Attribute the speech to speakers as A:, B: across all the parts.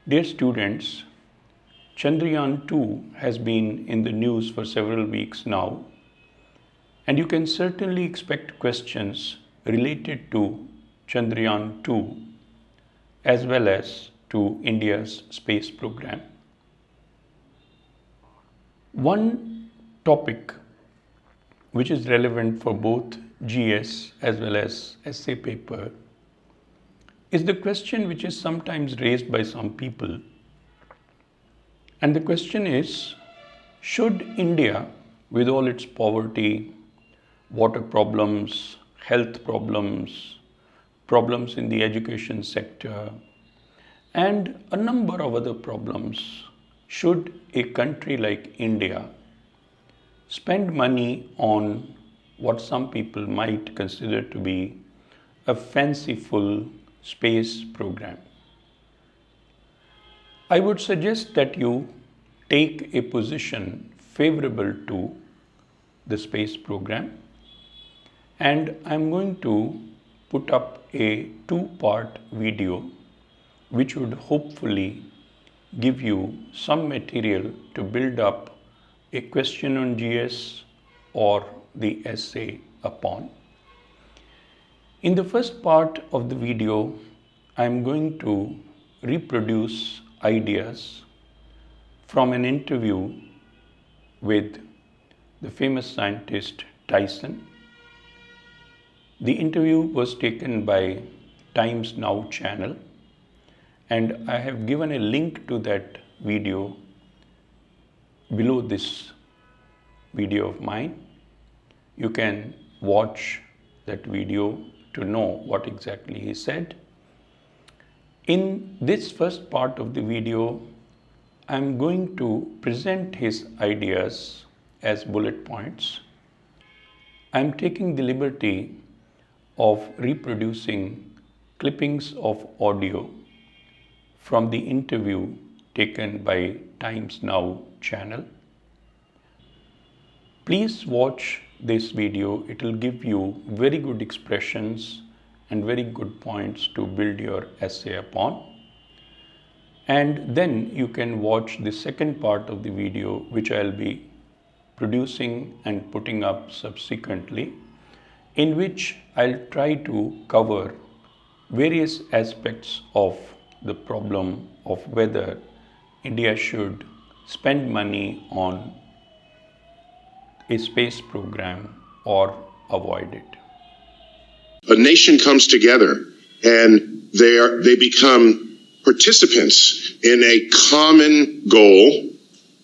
A: Dear students, Chandrayaan 2 has been in the news for several weeks now, and you can certainly expect questions related to Chandrayaan 2 as well as to India's space program. One topic which is relevant for both GS as well as essay paper is the question which is sometimes raised by some people. And the question is, should India, with all its poverty, water problems, health problems, problems in the education sector, and a number of other problems, should a country like India spend money on what some people might consider to be a fanciful space program? I would suggest that you take a position favorable to the space program, and I'm going to put up a two-part video which would hopefully give you some material to build up a question on GS or the essay upon. In the first part of the video, I'm going to reproduce ideas from an interview with the famous scientist Tyson. The interview was taken by Times Now channel, and I have given a link to that video below this video of mine. You can watch that video to know what exactly he said. In this first part of the video, I'm going to present his ideas as bullet points. I'm taking the liberty of reproducing clippings of audio from the interview taken by Times Now channel. Please watch this video. It will give you very good expressions and very good points to build your essay upon. And then you can watch the second part of the video, which I'll be producing and putting up subsequently, in which I'll try to cover various aspects of the problem of whether India should spend money on a space program or avoid it.
B: A nation comes together and they become participants in a common goal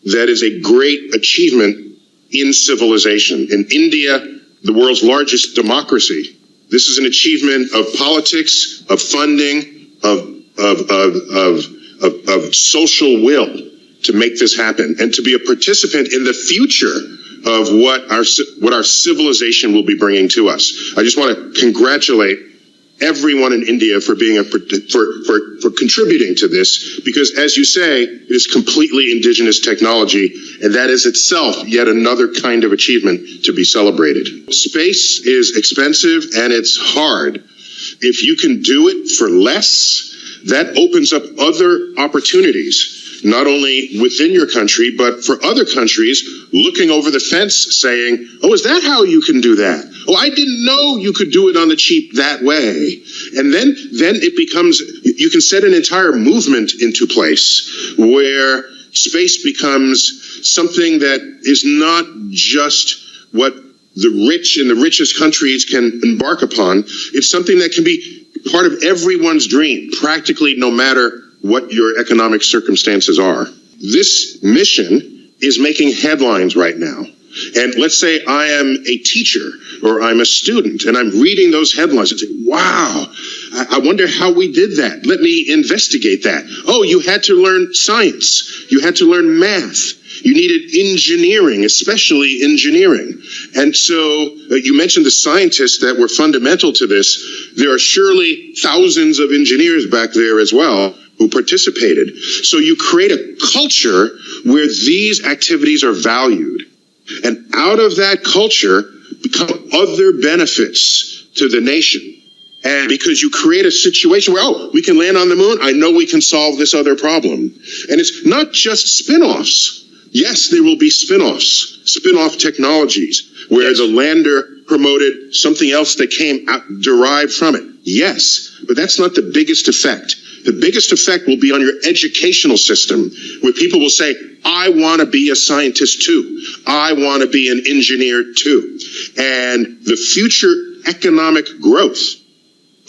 B: that is a great achievement in civilization. In India, the world's largest democracy, this is an achievement of politics, of funding, of social will to make this happen, and to be a participant in the future of what our civilization will be bringing to us. I just want to congratulate everyone in India for being for contributing to this, because, as you say, it is completely indigenous technology, and that is itself yet another kind of achievement to be celebrated. Space is expensive and it's hard. If you can do it for less, that opens up other opportunities, not only within your country, but for other countries looking over the fence saying, oh, is that how you can do that? Oh, I didn't know you could do it on the cheap that way. And then it becomes, you can set an entire movement into place where space becomes something that is not just what the rich in the richest countries can embark upon. It's something that can be part of everyone's dream, practically no matter what your economic circumstances are. This mission is making headlines right now. And let's say I am a teacher or I'm a student and I'm reading those headlines and say, wow, I wonder how we did that. Let me investigate that. Oh, you had to learn science. You had to learn math. You needed engineering, especially engineering. And so you mentioned the scientists that were fundamental to this. There are surely thousands of engineers back there as well who participated. So you create a culture where these activities are valued. And out of that culture become other benefits to the nation. And because you create a situation where, oh, we can land on the moon, I know we can solve this other problem. And it's not just spin-offs. Yes, there will be spin-offs, spin-off technologies, where the lander promoted something else that came out, derived from it. Yes, but that's not the biggest effect. The biggest effect will be on your educational system, where people will say, I want to be a scientist too. I want to be an engineer too. And the future economic growth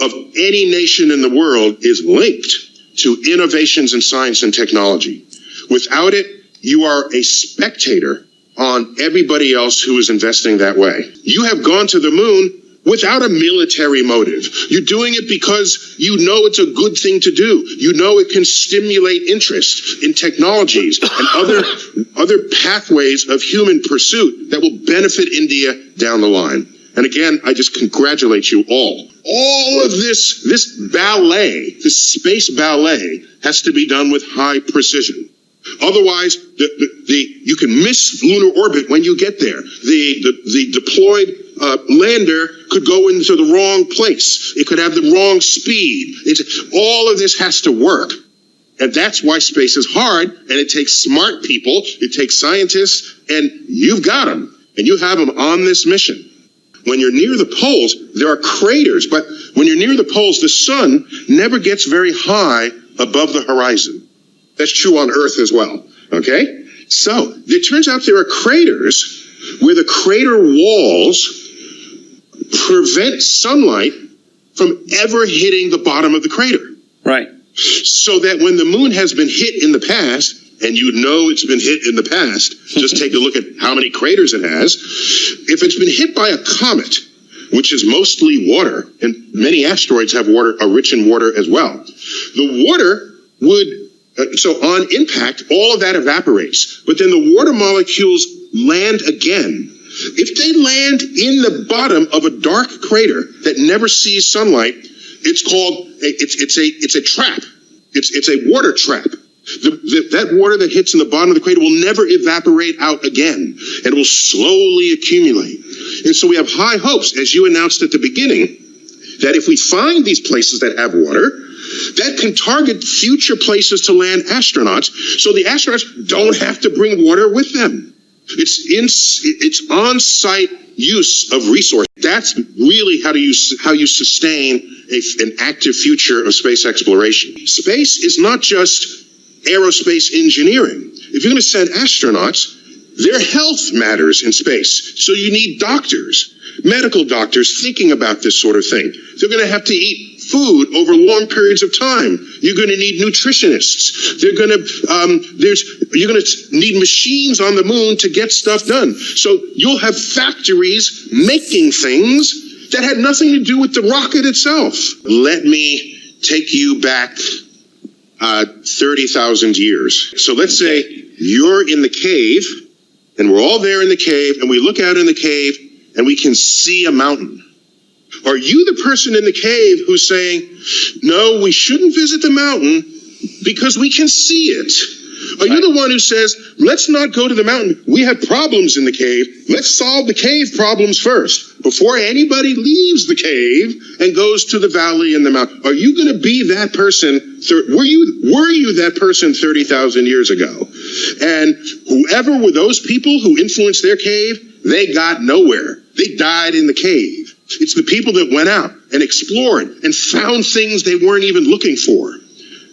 B: of any nation in the world is linked to innovations in science and technology. Without it, you are a spectator on everybody else who is investing that way. You have gone to the moon without a military motive. You're doing it because you know it's a good thing to do. You know it can stimulate interest in technologies and other pathways of human pursuit that will benefit India down the line. And again, I just congratulate you all. All of this ballet, this space ballet, has to be done with high precision. Otherwise, you can miss lunar orbit when you get there. The deployed lander could go into the wrong place. It could have the wrong speed. All of this has to work. And that's why space is hard, and it takes smart people, it takes scientists, and you've got them. And you have them on this mission. When you're near the poles, there are craters, but when you're near the poles, the sun never gets very high above the horizon. That's true on Earth as well, okay? So, it turns out there are craters where the crater walls prevent sunlight from ever hitting the bottom of the crater.
C: Right.
B: So that when the moon has been hit in the past, and you know it's been hit in the past, just take a look at how many craters it has. If it's been hit by a comet, which is mostly water, and many asteroids have water, are rich in water as well, the water would, so on impact, all of that evaporates. But then the water molecules land again. If they land in the bottom of a dark crater that never sees sunlight, it's called, it's a trap. It's a water trap. That water that hits in the bottom of the crater will never evaporate out again, and it will slowly accumulate. And so we have high hopes, as you announced at the beginning, that if we find these places that have water, that can target future places to land astronauts, so the astronauts don't have to bring water with them. It's on-site use of resources. That's really how you sustain an active future of space exploration. Space is not just aerospace engineering. If you're going to send astronauts, their health matters in space. So you need doctors, medical doctors thinking about this sort of thing. They're going to have to eat food over long periods of time. You're going to need nutritionists. You're going to need machines on the moon to get stuff done. So you'll have factories making things that had nothing to do with the rocket itself. Let me take you back 30,000 years. So let's say you're in the cave, and we're all there in the cave, and we look out in the cave, and we can see a mountain. Are you the person in the cave who's saying, no, we shouldn't visit the mountain because we can see it? Are you the one who says, let's not go to the mountain? We have problems in the cave. Let's solve the cave problems first before anybody leaves the cave and goes to the valley and the mountain. Are you going to be that person? Were you that person 30,000 years ago? And whoever were those people who influenced their cave, they got nowhere. They died in the cave. It's the people that went out and explored and found things they weren't even looking for.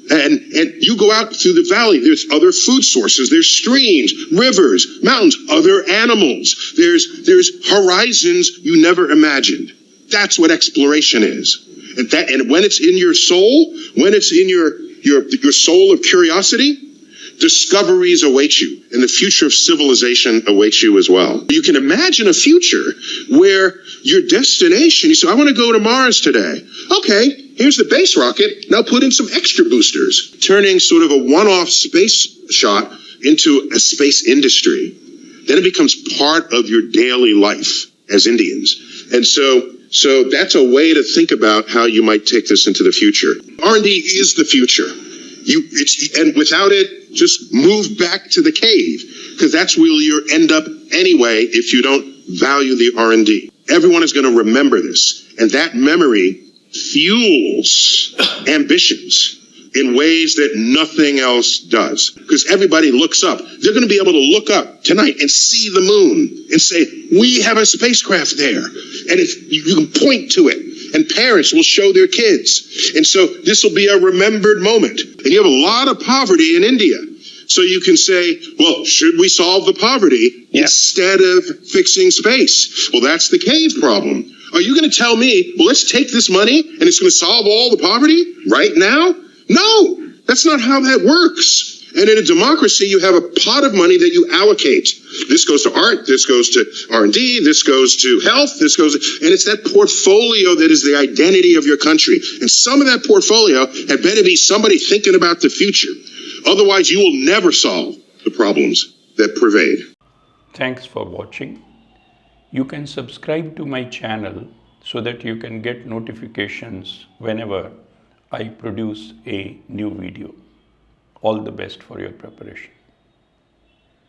B: And you go out through the valley, there's other food sources, there's streams, rivers, mountains, other animals. There's horizons you never imagined. That's what exploration is. And when it's in your soul, when it's in your soul of curiosity, discoveries await you, and the future of civilization awaits you as well. You can imagine a future where your destination, you say, I want to go to Mars today. Okay, here's the base rocket. Now put in some extra boosters, turning sort of a one-off space shot into a space industry. Then it becomes part of your daily life as Indians. And so that's a way to think about how you might take this into the future. R&D is the future. And without it, just move back to the cave, because that's where you'll end up anyway if you don't value the R&D. Everyone is going to remember this, and that memory fuels ambitions in ways that nothing else does. Because everybody looks up. They're going to be able to look up tonight and see the moon and say, we have a spacecraft there. And if you can point to it, and parents will show their kids. And so this will be a remembered moment. And you have a lot of poverty in India. So you can say, well, should we solve the poverty instead of fixing space? Well, that's the cave problem. Are you going to tell me, well, let's take this money and it's going to solve all the poverty right now? No, that's not how that works. And in a democracy, you have a pot of money that you allocate. This goes to art, this goes to R&D, this goes to health, and it's that portfolio that is the identity of your country. And some of that portfolio had better be somebody thinking about the future. Otherwise, you will never solve the problems that pervade.
A: Thanks for watching. You can subscribe to my channel so that you can get notifications whenever I produce a new video. All the best for your preparation.